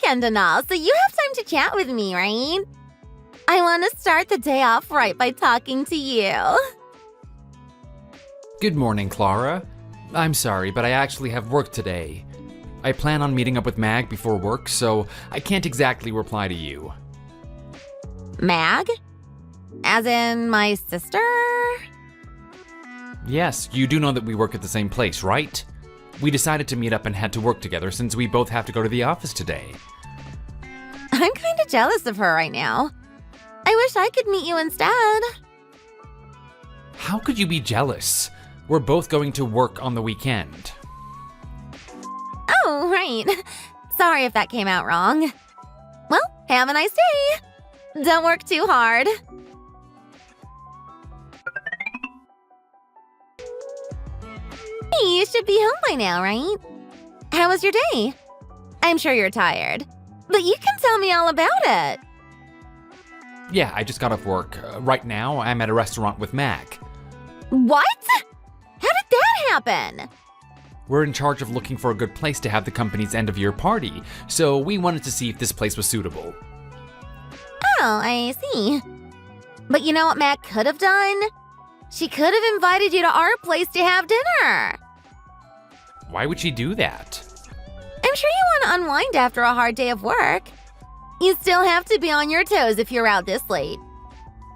weekend and all, so you have time to chat with me, right? I want to start the day off right by talking to you. Good morning, Clara. I'm sorry, but I actually have work today. I plan on meeting up with Mag before work, so I can't exactly reply to you. Mag? As in my sister? Yes, you do know that we work at the same place, right? We decided to meet up and head to work together since we both have to go to the office today. I'm kind of jealous of her right now. I wish I could meet you instead. How could you be jealous? We're both going to work on the weekend. Oh, right. Sorry if that came out wrong. Well, have a nice day. Don't work too hard. Hey, you should be home by now, right? How was your day? I'm sure you're tired, but you can tell me all about it. Yeah, I just got off work. Right now, I'm at a restaurant with Mag. What? How did that happen? We're in charge of looking for a good place to have the company's end-of-year party, so we wanted to see if this place was suitable. Oh, I see. But you know what Mac could have done? She could have invited you to our place to have dinner. Why would she do that? I'm sure you want to unwind after a hard day of work. You still have to be on your toes if you're out this late.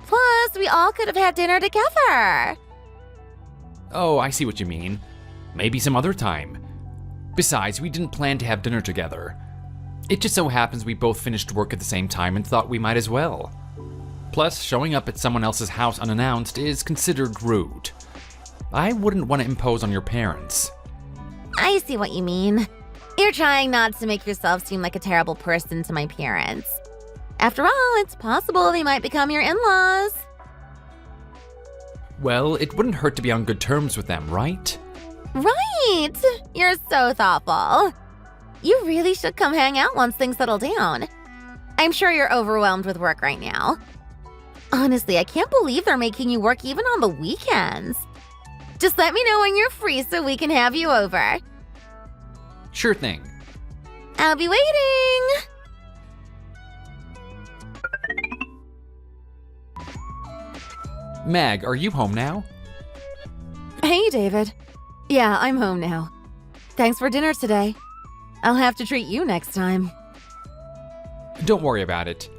Plus, we all could have had dinner together. Oh, I see what you mean. Maybe some other time. Besides, we didn't plan to have dinner together. It just so happens we both finished work at the same time and thought we might as well. Plus, showing up at someone else's house unannounced is considered rude. I wouldn't want to impose on your parents. I see what you mean. You're trying not to make yourself seem like a terrible person to my parents. After all, it's possible they might become your in-laws. Well, it wouldn't hurt to be on good terms with them, right? Right! You're so thoughtful. You really should come hang out once things settle down. I'm sure you're overwhelmed with work right now. Honestly, I can't believe they're making you work even on the weekends. Just let me know when you're free so we can have you over. Sure thing. I'll be waiting! Mag, are you home now? Hey, David. Yeah, I'm home now. Thanks for dinner today. I'll have to treat you next time. Don't worry about it.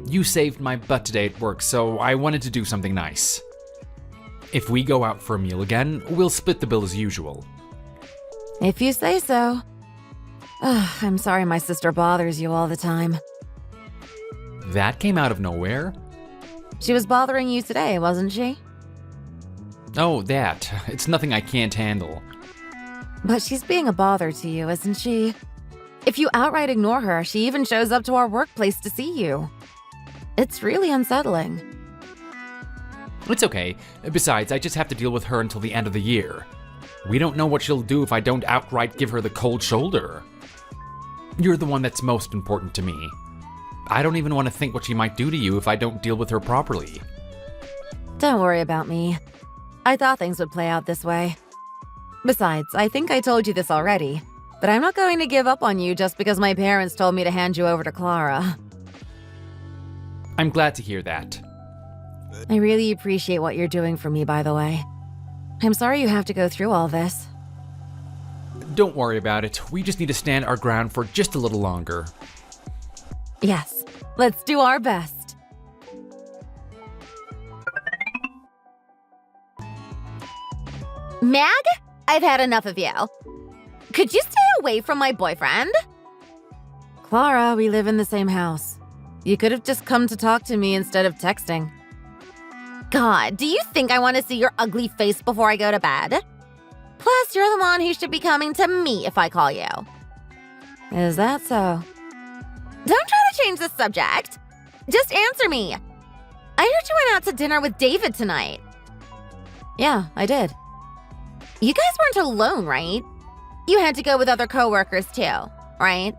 You saved my butt today at work, so I wanted to do something nice. If we go out for a meal again, we'll split the bill as usual. If you say so. I'm sorry my sister bothers you all the time. That came out of nowhere. She was bothering you today, wasn't she? Oh, that. It's nothing I can't handle. But she's being a bother to you, isn't she? If you outright ignore her, she even shows up to our workplace to see you. It's really unsettling. It's okay. Besides, I just have to deal with her until the end of the year. We don't know what she'll do if I don't outright give her the cold shoulder. You're the one that's most important to me. I don't even want to think what she might do to you if I don't deal with her properly. Don't worry about me. I thought things would play out this way. Besides, I think I told you this already, but I'm not going to give up on you just because my parents told me to hand you over to Clara. I'm glad to hear that. I really appreciate what you're doing for me, by the way. I'm sorry you have to go through all this. Don't worry about it. We just need to stand our ground for just a little longer. Yes, let's do our best. Mag, I've had enough of you. Could you stay away from my boyfriend? Clara, we live in the same house. You could have just come to talk to me instead of texting. God, do you think I want to see your ugly face before I go to bed? Plus, you're the one who should be coming to me if I call you. Is that so? Don't try to change the subject. Just answer me. I heard you went out to dinner with David tonight. Yeah, I did. You guys weren't alone, right? You had to go with other coworkers too, right?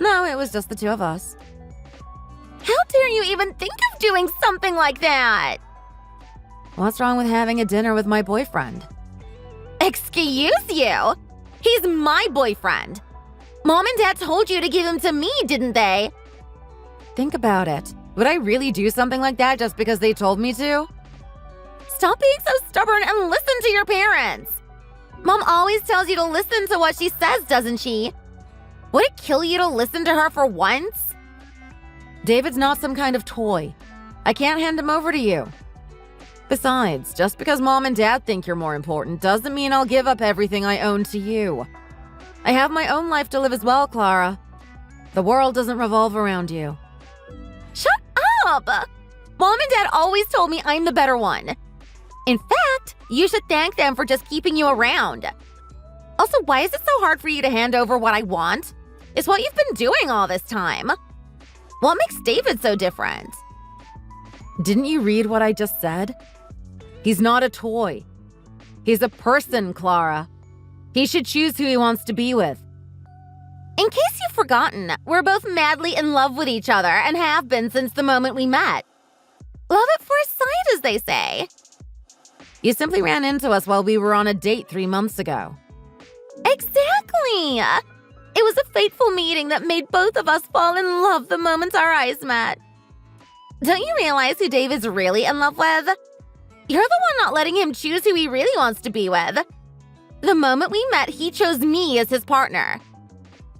No, it was just the two of us. How dare you even think of doing something like that? What's wrong with having a dinner with my boyfriend? Excuse you? He's my boyfriend. Mom and Dad told you to give him to me, didn't they? Think about it. Would I really do something like that just because they told me to? Stop being so stubborn and listen to your parents. Mom always tells you to listen to what she says, doesn't she? Would it kill you to listen to her for once? David's not some kind of toy. I can't hand him over to you. Besides, just because Mom and Dad think you're more important doesn't mean I'll give up everything I own to you. I have my own life to live as well, Clara. The world doesn't revolve around you. Shut up! Mom and Dad always told me I'm the better one. In fact, you should thank them for just keeping you around. Also, why is it so hard for you to hand over what I want? It's what you've been doing all this time. What makes David so different? Didn't you read what I just said? He's not a toy. He's a person, Clara. He should choose who he wants to be with. In case you've forgotten, we're both madly in love with each other and have been since the moment we met. Love at first sight, as they say. You simply ran into us while we were on a date 3 months ago. Exactly! It was a fateful meeting that made both of us fall in love the moment our eyes met. Don't you realize who David's really in love with? You're the one not letting him choose who he really wants to be with. The moment we met, he chose me as his partner.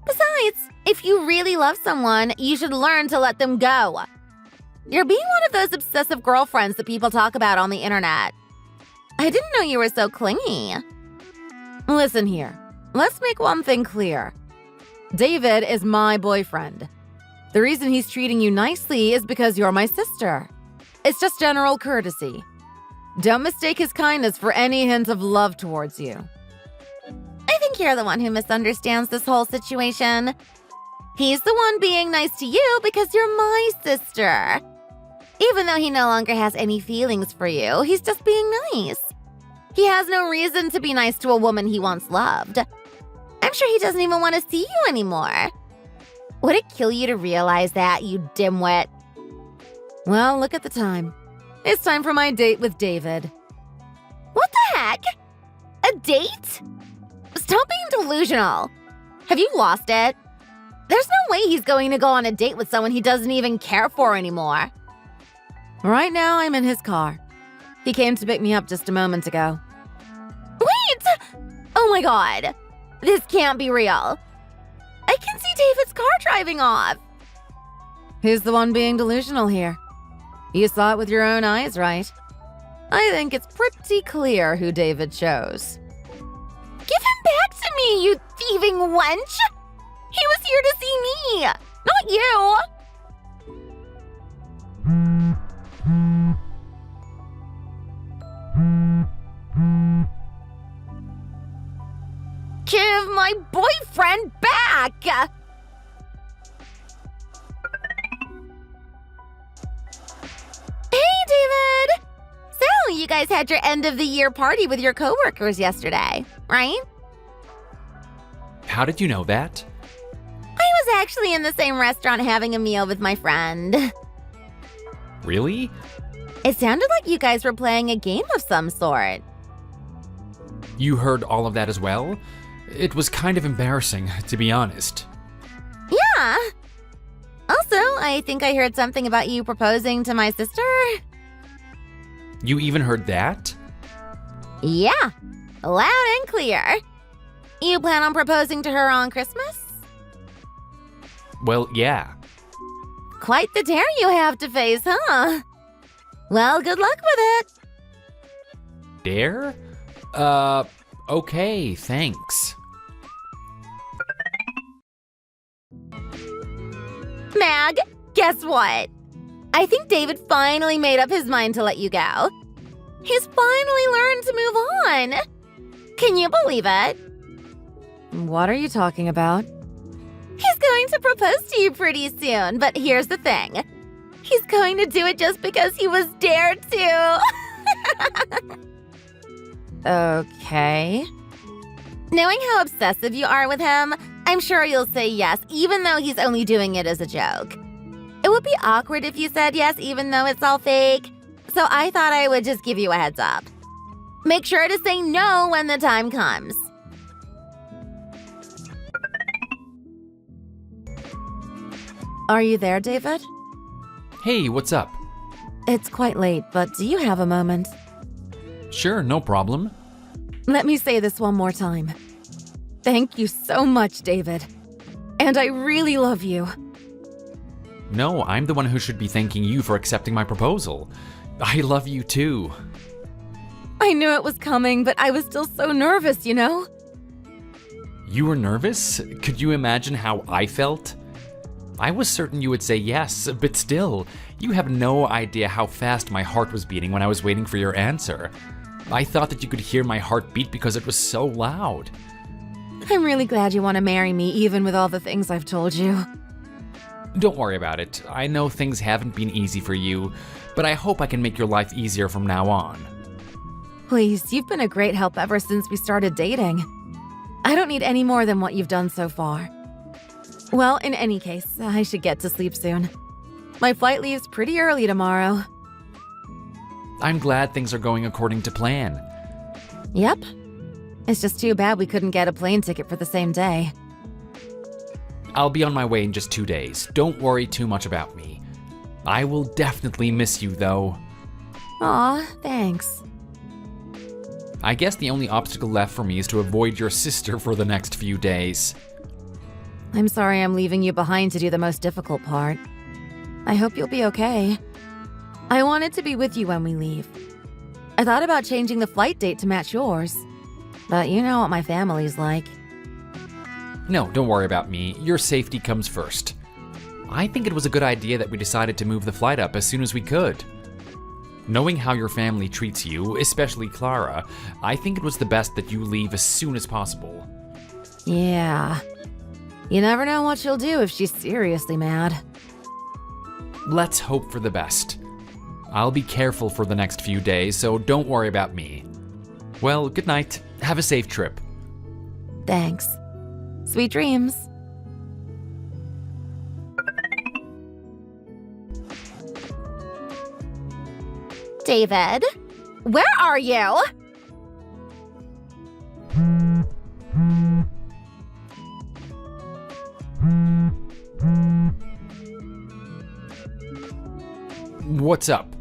Besides, if you really love someone, you should learn to let them go. You're being one of those obsessive girlfriends that people talk about on the internet. I didn't know you were so clingy. Listen here. Let's make one thing clear. David is my boyfriend. The reason he's treating you nicely is because you're my sister. It's just general courtesy. Don't mistake his kindness for any hint of love towards you. I think you're the one who misunderstands this whole situation. He's the one being nice to you because you're my sister. Even though he no longer has any feelings for you, he's just being nice. He has no reason to be nice to a woman he once loved. I'm sure he doesn't even want to see you anymore. Would it kill you to realize that, you dimwit? Well, look at the time. It's time for my date with David. What the heck? A date? Stop being delusional. Have you lost it? There's no way he's going to go on a date with someone he doesn't even care for anymore. Right now, I'm in his car. He came to pick me up just a moment ago. Wait! Oh my god. This can't be real. I can see David's car driving off. Who's the one being delusional here? You saw it with your own eyes, right? I think it's pretty clear who David chose. Give him back to me, you thieving wench! He was here to see me, not you! Give my boyfriend back! Hey, David! So, you guys had your end-of-the-year party with your coworkers yesterday, right? How did you know that? I was actually in the same restaurant having a meal with my friend. Really? It sounded like you guys were playing a game of some sort. You heard all of that as well? It was kind of embarrassing, to be honest. Yeah. Also, I think I heard something about you proposing to my sister. You even heard that? Yeah, loud and clear. You plan on proposing to her on Christmas? Well, yeah. Quite the dare you have to face, huh? Well, good luck with it. Dare? Okay, thanks. Mag, guess what? I think David finally made up his mind to let you go. He's finally learned to move on. Can you believe it? What are you talking about? He's going to propose to you pretty soon, but here's the thing. He's going to do it just because he was dared to. Okay. Knowing how obsessive you are with him, I'm sure you'll say yes, even though he's only doing it as a joke. It would be awkward if you said yes, even though it's all fake, so I thought I would just give you a heads up. Make sure to say no when the time comes. Are you there, David? Hey, what's up? It's quite late, but do you have a moment? Sure, no problem. Let me say this one more time. Thank you so much, David. And I really love you. No, I'm the one who should be thanking you for accepting my proposal. I love you too. I knew it was coming, but I was still so nervous, you know? You were nervous? Could you imagine how I felt? I was certain you would say yes, but still, you have no idea how fast my heart was beating when I was waiting for your answer. I thought that you could hear my heart beat because it was so loud. I'm really glad you want to marry me, even with all the things I've told you. Don't worry about it. I know things haven't been easy for you, but I hope I can make your life easier from now on. Please, you've been a great help ever since we started dating. I don't need any more than what you've done so far. Well, in any case, I should get to sleep soon. My flight leaves pretty early tomorrow. I'm glad things are going according to plan. Yep. It's just too bad we couldn't get a plane ticket for the same day. I'll be on my way in just 2 days. Don't worry too much about me. I will definitely miss you, though. Aw, thanks. I guess the only obstacle left for me is to avoid your sister for the next few days. I'm sorry I'm leaving you behind to do the most difficult part. I hope you'll be okay. I wanted to be with you when we leave. I thought about changing the flight date to match yours. But you know what my family's like. No, don't worry about me. Your safety comes first. I think it was a good idea that we decided to move the flight up as soon as we could. Knowing how your family treats you, especially Clara, I think it was the best that you leave as soon as possible. Yeah. You never know what she'll do if she's seriously mad. Let's hope for the best. I'll be careful for the next few days, so don't worry about me. Well, good night. Have a safe trip. Thanks. Sweet dreams. David, where are you? What's up?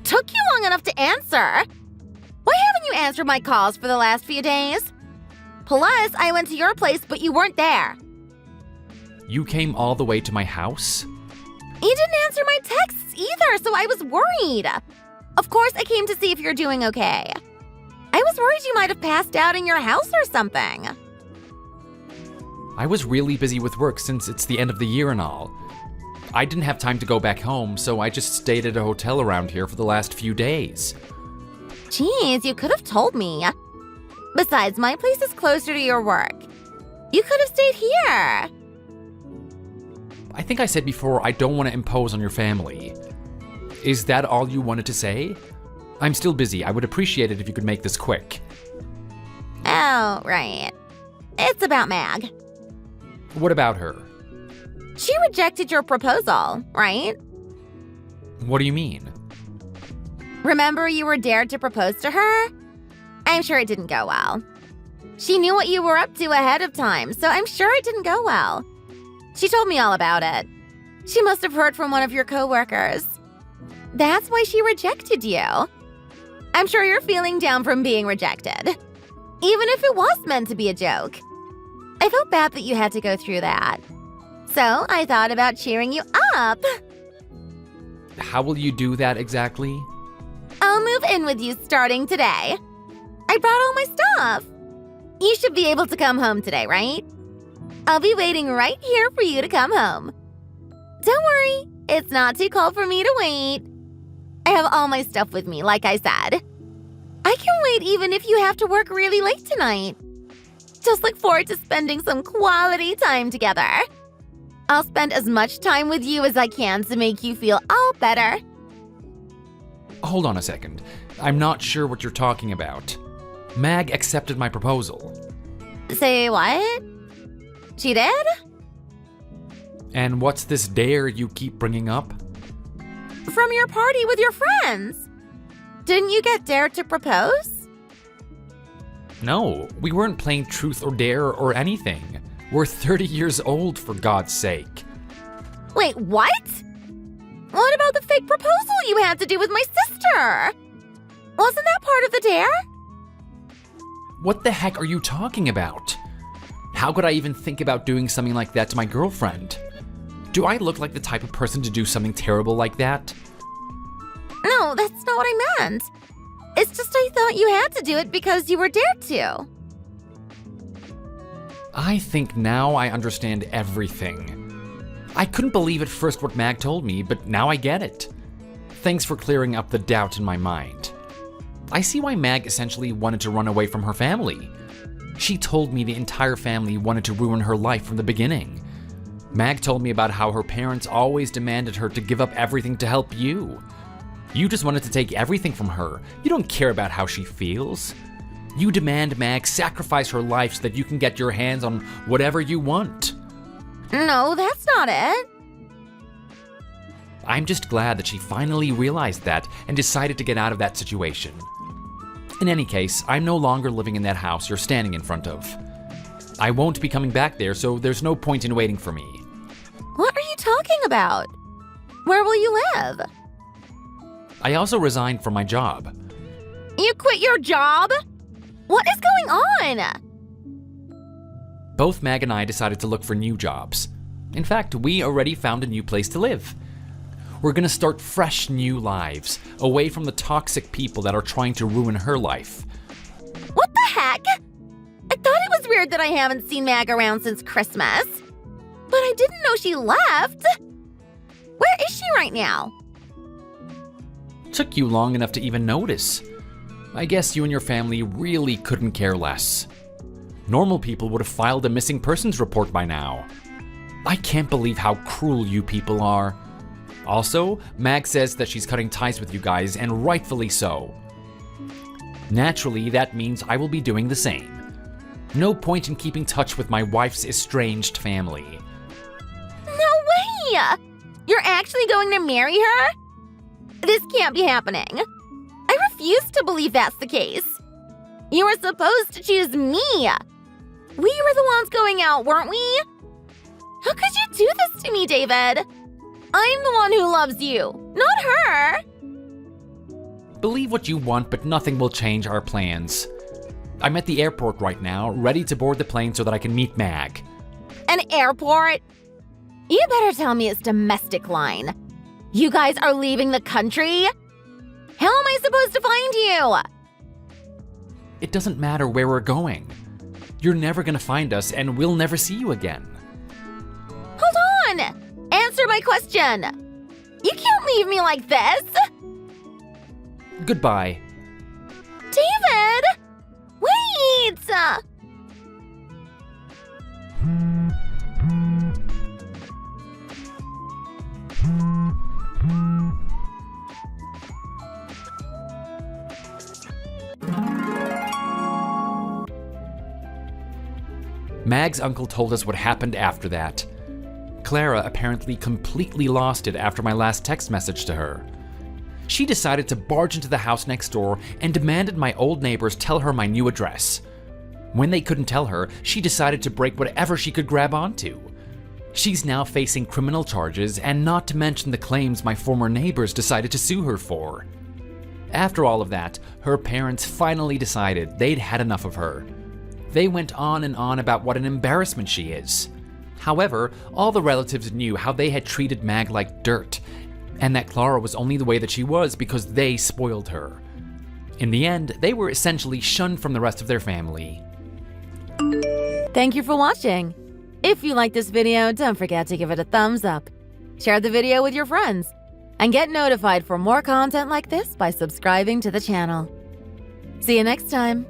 Took you long enough to answer. Why haven't you answered my calls for the last few days? Plus, I went to your place, but you weren't there. You came all the way to my house? You didn't answer my texts either, so I was worried. Of course, I came to see if you're doing okay. I was worried you might have passed out in your house or something. I was really busy with work since it's the end of the year and all. I didn't have time to go back home, so I just stayed at a hotel around here for the last few days. Jeez, you could have told me. Besides, my place is closer to your work. You could have stayed here. I think I said before I don't want to impose on your family. Is that all you wanted to say? I'm still busy. I would appreciate it if you could make this quick. Oh, right. It's about Mag. What about her? She rejected your proposal, right? What do you mean? Remember you were dared to propose to her? I'm sure it didn't go well. She knew what you were up to ahead of time, so I'm sure it didn't go well. She told me all about it. She must have heard from one of your coworkers. That's why she rejected you. I'm sure you're feeling down from being rejected, even if it was meant to be a joke. I felt bad that you had to go through that. So I thought about cheering you up. How will you do that exactly? I'll move in with you starting today. I brought all my stuff. You should be able to come home today, right? I'll be waiting right here for you to come home. Don't worry, it's not too cold for me to wait. I have all my stuff with me, like I said. I can wait even if you have to work really late tonight. Just look forward to spending some quality time together. I'll spend as much time with you as I can to make you feel all better. Hold on a second. I'm not sure what you're talking about. Mag accepted my proposal. Say what? She did? And what's this dare you keep bringing up? From your party with your friends. Didn't you get dared to propose? No, we weren't playing truth or dare or anything. We're 30 years old, for God's sake. Wait, what? What about the fake proposal you had to do with my sister? Wasn't that part of the dare? What the heck are you talking about? How could I even think about doing something like that to my girlfriend? Do I look like the type of person to do something terrible like that? No, that's not what I meant. It's just I thought you had to do it because you were dared to. I think now I understand everything. I couldn't believe at first what Mag told me, but now I get it. Thanks for clearing up the doubt in my mind. I see why Mag essentially wanted to run away from her family. She told me the entire family wanted to ruin her life from the beginning. Mag told me about how her parents always demanded her to give up everything to help you. You just wanted to take everything from her. You don't care about how she feels. You demand Mag sacrifice her life so that you can get your hands on whatever you want. No, that's not it. I'm just glad that she finally realized that and decided to get out of that situation. In any case, I'm no longer living in that house you're standing in front of. I won't be coming back there, so there's no point in waiting for me. What are you talking about? Where will you live? I also resigned from my job. You quit your job? What is going on? Both Mag and I decided to look for new jobs. In fact, we already found a new place to live. We're gonna start fresh new lives, away from the toxic people that are trying to ruin her life. What the heck? I thought it was weird that I haven't seen Mag around since Christmas. But I didn't know she left. Where is she right now? Took you long enough to even notice. I guess you and your family really couldn't care less. Normal people would have filed a missing persons report by now. I can't believe how cruel you people are. Also, Mag says that she's cutting ties with you guys, and rightfully so. Naturally, that means I will be doing the same. No point in keeping touch with my wife's estranged family. No way! You're actually going to marry her? This can't be happening. I refuse to believe that's the case. You were supposed to choose me. We were the ones going out, weren't we? How could you do this to me, David? I'm the one who loves you, not her. Believe what you want, but nothing will change our plans. I'm at the airport right now, ready to board the plane so that I can meet Mag. An airport? You better tell me it's domestic line. You guys are leaving the country? How am I supposed to find you? It doesn't matter where we're going. You're never gonna find us, and we'll never see you again. Hold on! Answer my question! You can't leave me like this! Goodbye. David! Wait! Mag's uncle told us what happened after that. Clara apparently completely lost it after my last text message to her. She decided to barge into the house next door and demanded my old neighbors tell her my new address. When they couldn't tell her, she decided to break whatever she could grab onto. She's now facing criminal charges, and not to mention the claims my former neighbors decided to sue her for. After all of that, her parents finally decided they'd had enough of her. They went on and on about what an embarrassment she is. However, all the relatives knew how they had treated Mag like dirt, and that Clara was only the way that she was because they spoiled her. In the end, they were essentially shunned from the rest of their family. Thank you for watching. If you like this video, don't forget to give it a thumbs up. Share the video with your friends, and get notified for more content like this by subscribing to the channel. See you next time.